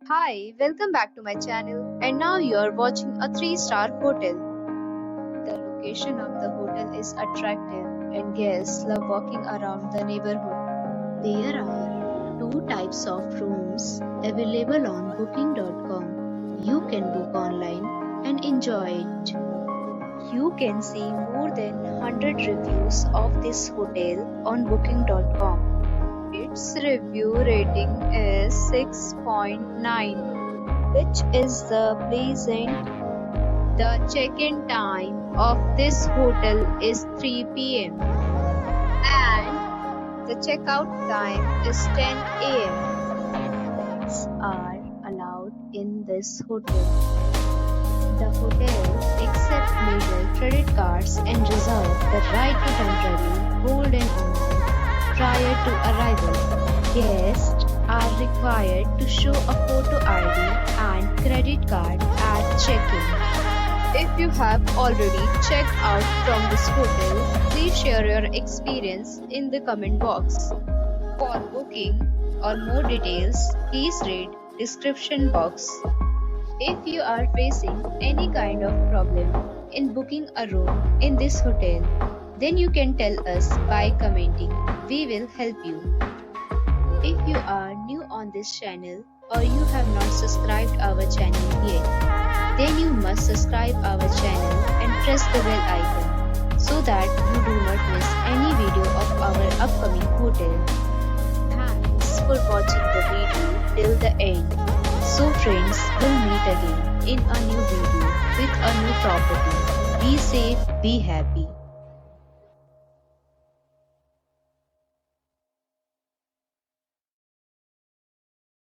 Hi, welcome back to my channel. And now you're watching a 3-star hotel. The location of the hotel is attractive and guests love walking around the neighborhood. There are two types of rooms available on booking.com. You can book online and enjoy it. You can see more than 100 reviews of this hotel on booking.com. Its review rating is 6.9, which is the pleasant. The check-in time of this hotel is 3 p.m. and the checkout time is 10 a.m. Pets are allowed in this hotel. The hotel accepts major credit cards and reserves the right to temporarily hold an amount prior to arrival. Guests are required to show a photo ID and credit card at check-in. If you have already checked out from this hotel, please share your experience in the comment box. For booking or more details, please read description box. If you are facing any kind of problem in booking a room in this hotel, then you can tell us by commenting. We will help you. If you are new on this channel or you have not subscribed our channel yet, then you must subscribe our channel and press the bell icon so that you do not miss any video of our upcoming hotel. Thanks for watching the video till the end. So friends, we'll meet again in a new video with a new property. Be safe, be happy.